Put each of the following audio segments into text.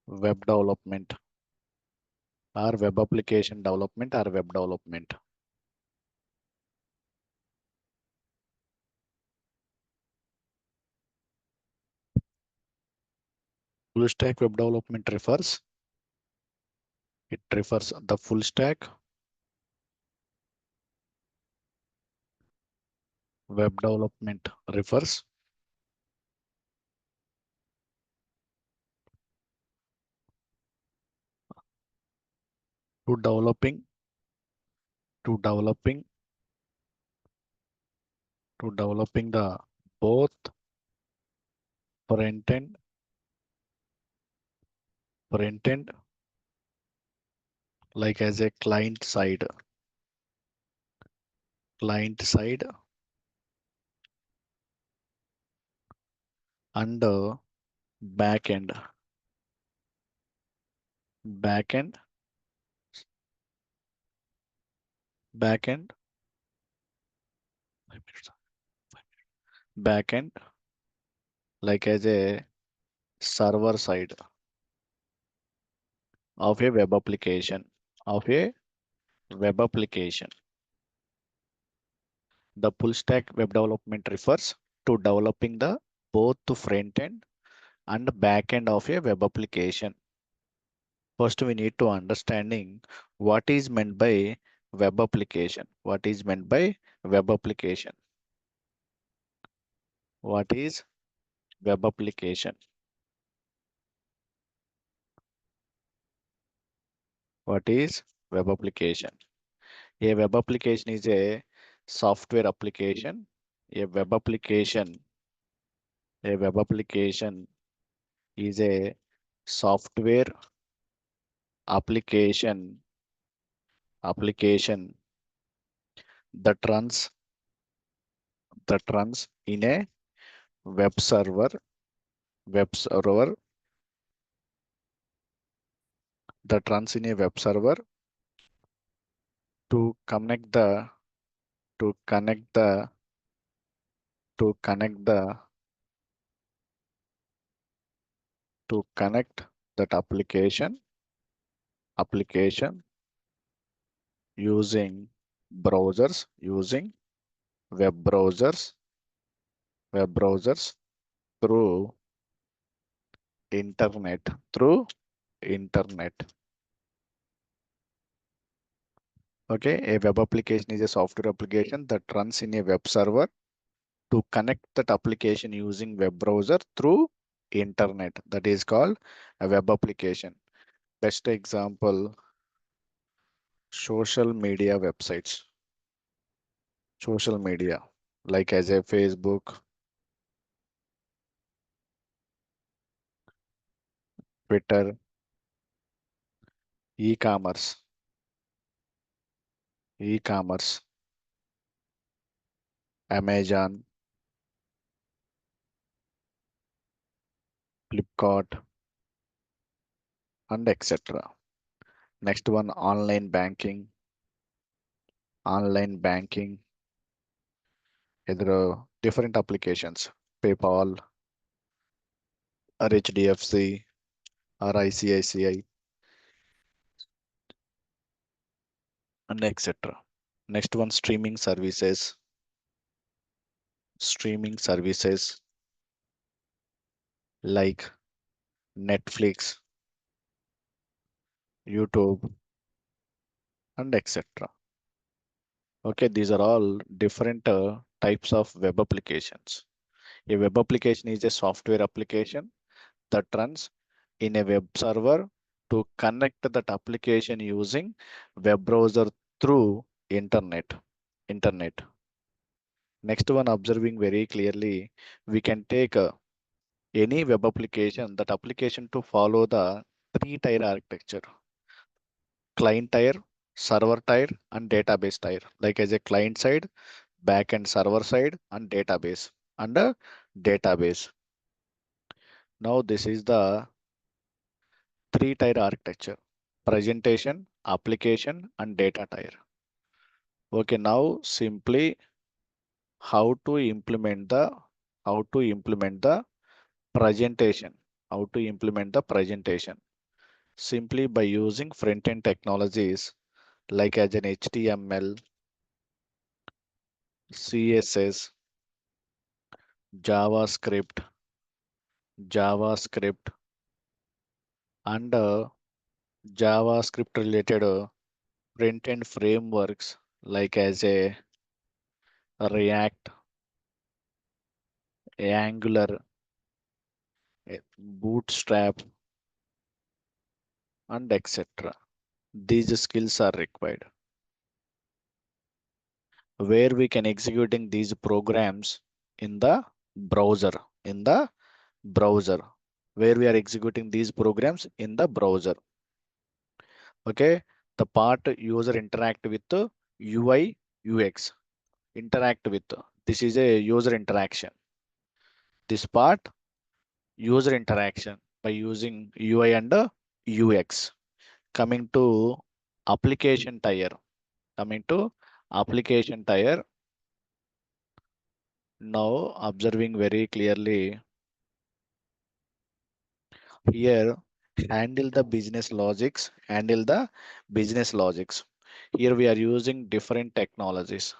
web development or web application development or web development. Full stack web development refers the full stack web development refers to developing the both front end like as a client side and backend backend backend backend like as a server side of a web application of a web application. The full stack web development refers to developing the both the front end and back end of a web application. First, we need to understanding what is meant by web application. What is meant by web application? What is web application? What is web application? A web application is a software application. A web application, a web application is a software application that runs in a web server web server that runs in a web server to connect the to connect the to connect the to connect that application using using web browsers web browsers through internet through internet. Okay, a web application is a software application that runs in a web server to connect that application using web browser through internet. That is called a web application. Best example, social media websites. Social media, like as a Facebook, Twitter, e-commerce, e-commerce, Amazon, Flipkart, and etc. Next one, online banking, either different applications, PayPal, or HDFC, or ICICI, and etc. Next one, streaming services like Netflix, YouTube, and etc. Okay, these are all different types of web applications. A web application is a software application that runs in a web server to connect that application using web browser through internet. Internet. Next one, observing very clearly, we can take any web application, that application to follow the three-tier architecture: client tier, server tier, and database tier. Like as a client side, backend server side, and database. And a database. Now this is the three-tier architecture: presentation, application, and data tier. Okay, now simply how to implement the how to implement the presentation. How to implement the presentation. Simply by using front-end technologies like as an HTML, CSS, JavaScript, and JavaScript related front-end frameworks like as a React, Angular, Bootstrap, and etc. These skills are required. Where we can executing these programs in the browser, in the browser, where we are executing these programs in the browser. Okay, the part user interact with the UI, UX, interact with. This is a user interaction. This part user interaction by using UI and UX. Coming to application tier. Coming to application tier. Now observing very clearly here, handle the business logics, handle the business logics. Here we are using different technologies,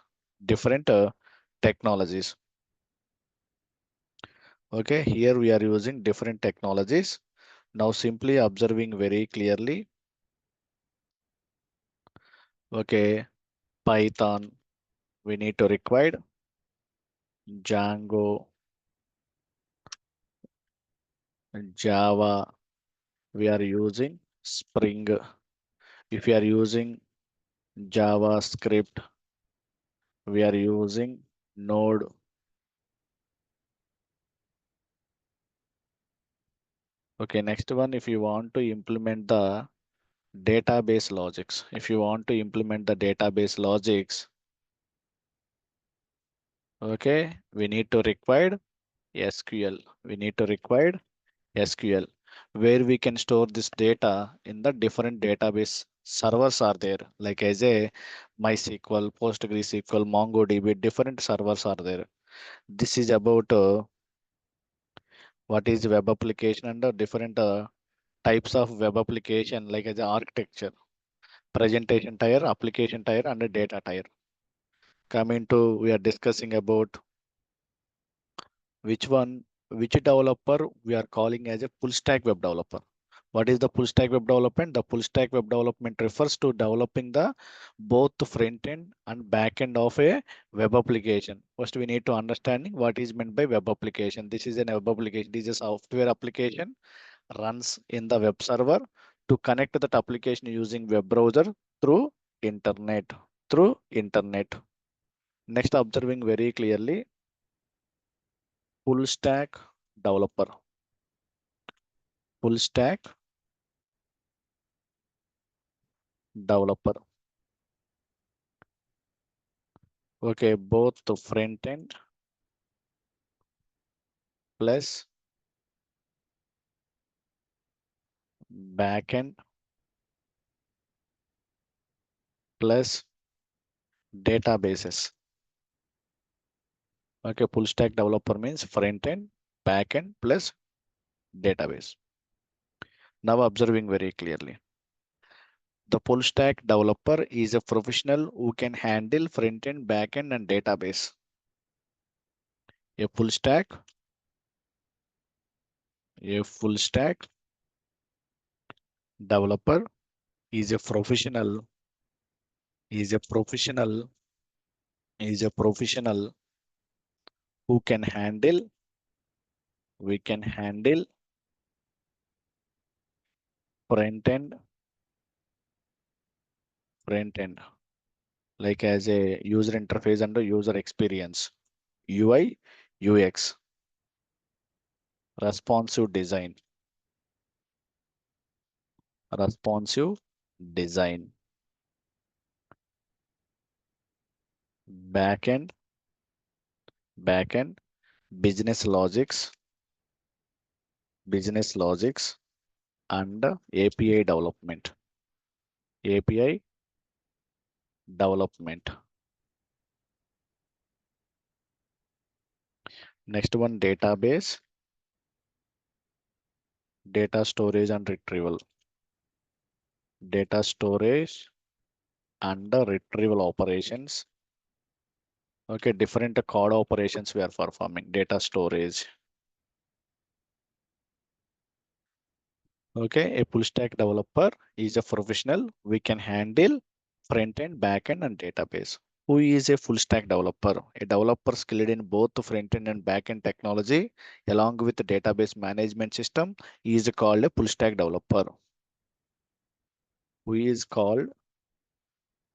different technologies. Okay, here we are using different technologies. Now simply observing very clearly. Okay, Python, we need to require Django, Java, we are using Spring. If you are using JavaScript, we are using Node. Okay, next one, if you want to implement the database logics, if you want to implement the database logics, okay, we need to require SQL. We need to require SQL, where we can store this data in the different database servers are there, like as a MySQL, PostgreSQL, MongoDB, different servers are there. This is about what is web application and different types of web application, like as a architecture, presentation tier, application tier, and a data tier. Coming to, we are discussing about which one, which developer we are calling as a full stack web developer. What is the full stack web development? The full stack web development refers to developing the both front end and back end of a web application. First, we need to understanding what is meant by web application. This is a web application. This is a software application runs in the web server to connect to that application using web browser through internet. Through internet. Next, observing very clearly, full stack developer. Full stack developer. Okay, both the front end plus back end plus databases. Okay, full stack developer means front end, back end plus database. Now observing very clearly. The full stack developer is a professional who can handle front end, back end, and database. A full stack, a full stack developer is a professional, is a professional, is a professional who can handle, we can handle front end, front end, like as a user interface and a user experience, UI, UX, responsive design, responsive design, backend, backend, business logics, business logics, and API development, API development. Next one, database, data storage and retrieval. data storage, and the retrieval operations. Okay, different code operations we are performing. Data storage. Okay, a full stack developer is a professional. We can handle front end, back end, and database. Who is a full stack developer? A developer skilled in both the front end and back end technology, along with the database management system, is called a full stack developer. Who is called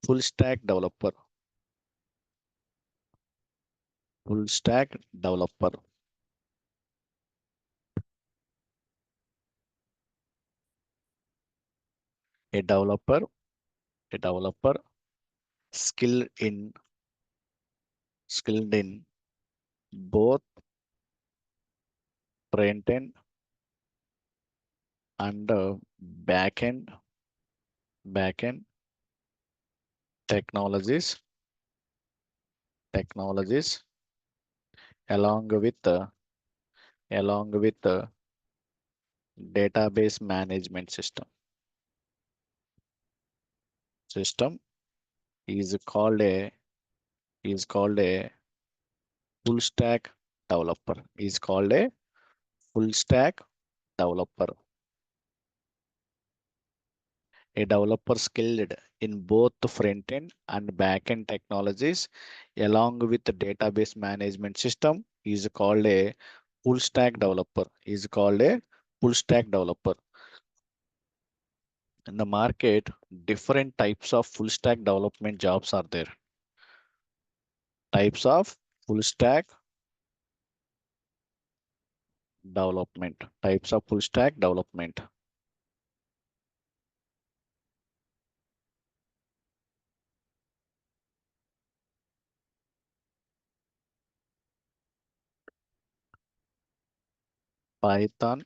full stack developer? Full stack developer. A developer, a developer skilled in skilled in both front end and back end technologies along with the database management system is called a is called a full stack developer. Is called a full stack developer. A developer skilled in both the front end and back end technologies along with the database management system is called a full stack developer. Is called a full stack developer. In the market, different types of full stack development jobs are there. Types of full stack development. Types of full stack development. Python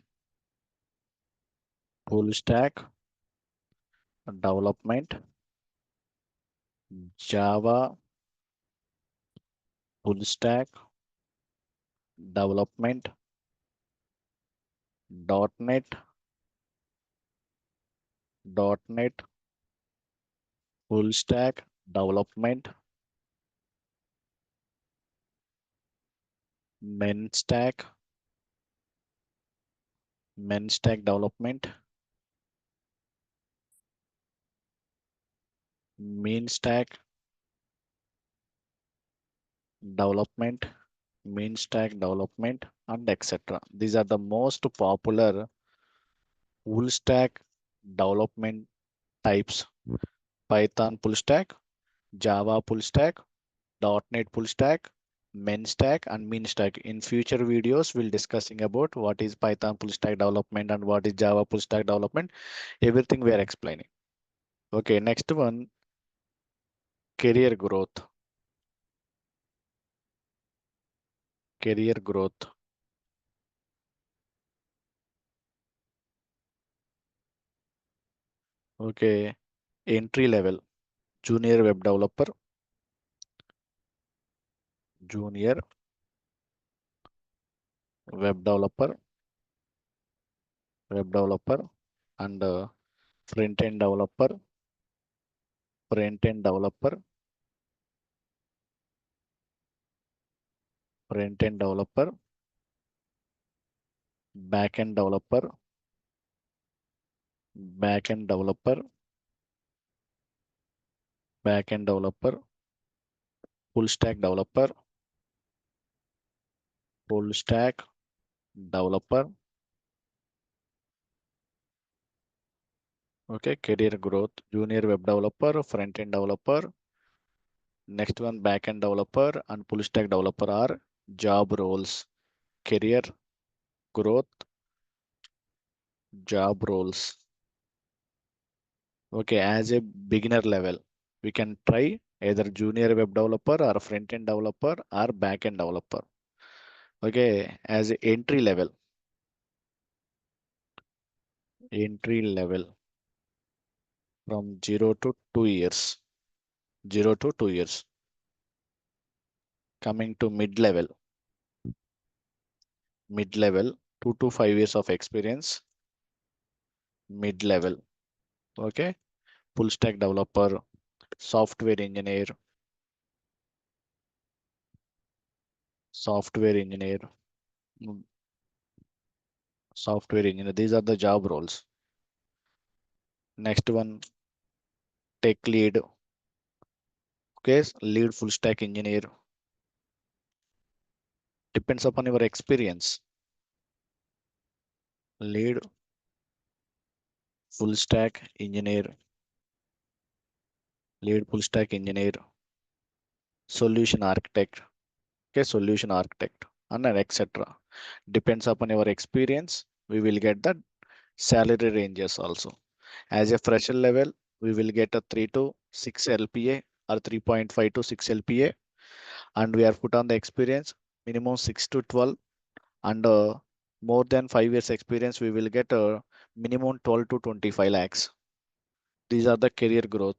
full stack development, Java full stack development, .NET, .NET full stack development, MERN stack, MERN stack development, mean stack development, mean stack development, and etc. These are the most popular full stack development types. Python full stack, Java full stack, .NET full stack, MERN stack, and mean stack. In future videos, we'll discussing about what is Python full stack development and what is Java full stack development. Everything we are explaining. Okay, next one, career growth. Career growth. Okay, entry level, junior web developer, junior web developer, and front end developer, front end developer, front end developer, back end developer, back end developer, back end developer, full stack developer, full stack developer. Okay, career growth, junior web developer, front end developer. Next one, back end developer and full stack developer are job roles. Career growth, job roles. Okay, as a beginner level, we can try either junior web developer or front end developer or back end developer. Okay, as a entry level from 0 to 2 years, 0 to 2 years. Coming to mid-level, 2 to 5 years of experience, mid-level. Okay, full stack developer, software engineer, software engineer, mm, software engineer. These are the job roles. Next one, tech lead. Okay, lead full stack engineer. Depends upon your experience. Lead full stack engineer, lead full stack engineer, solution architect. Okay, solution architect, and then etc. Depends upon your experience. We will get the salary ranges also. As a fresher level, we will get a 3 to 6 LPA or 3.5 to 6 LPA, and we are put on the experience minimum 6 to 12, and more than 5 years experience, we will get a minimum 12 to 25 lakhs. These are the career growth.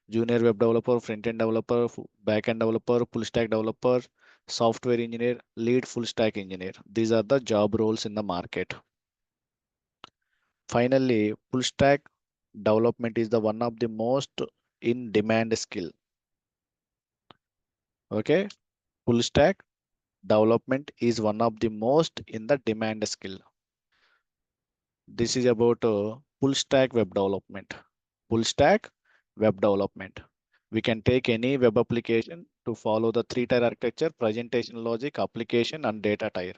Junior web developer, front-end developer, back-end developer, full stack developer, software engineer, lead full stack engineer. These are the job roles in the market. Finally, full stack development is the one of the most in demand skill. Okay, full stack development is one of the most in the demand skill. This is about full stack web development. Full stack web development. We can take any web application to follow the three-tier architecture: presentation logic, application, and data tier.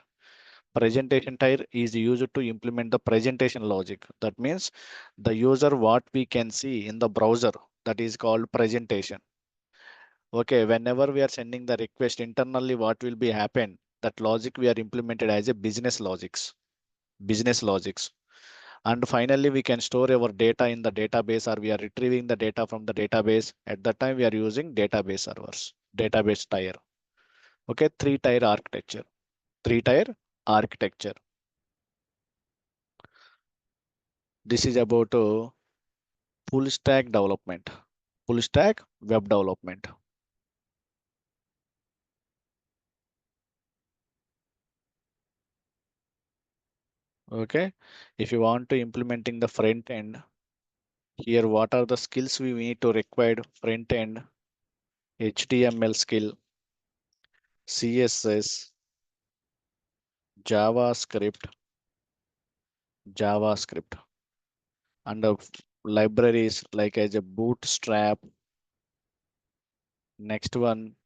Presentation tier is used to implement the presentation logic. That means the user what we can see in the browser, that is called presentation. Okay, whenever we are sending the request internally, what will be happen? That logic we are implemented as a business logics. Business logics. And finally, we can store our data in the database, or we are retrieving the data from the database. At that time, we are using database servers, database tier. Okay, three-tier architecture. Three-tier architecture. This is about full stack development, full stack web development. Okay, if you want to implementing the front end, here what are the skills we need to require? Front end, HTML skill, CSS, JavaScript, JavaScript, and libraries like as a Bootstrap. Next one,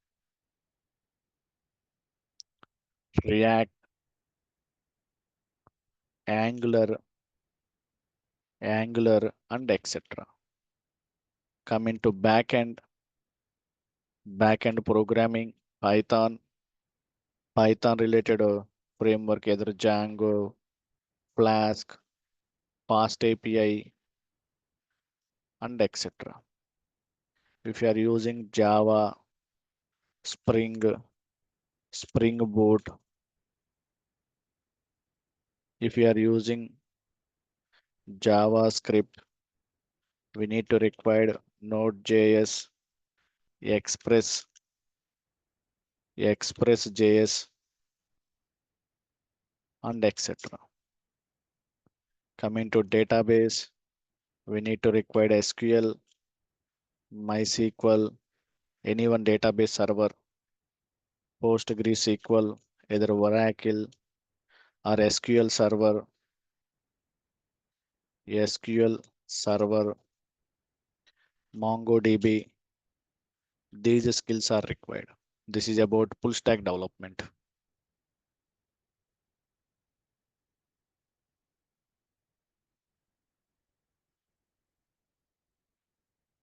React, Angular, and etc. Coming to backend programming, Python related framework, either Django, Flask, Fast API, and etc. If you are using Java, Spring, Spring Boot, if you are using JavaScript, we need to require Node.js, Express, Express.js, and etc. Coming to database, we need to require SQL, MySQL, any one database server, PostgreSQL, either Oracle or SQL server, MongoDB. These skills are required. This is about full stack development.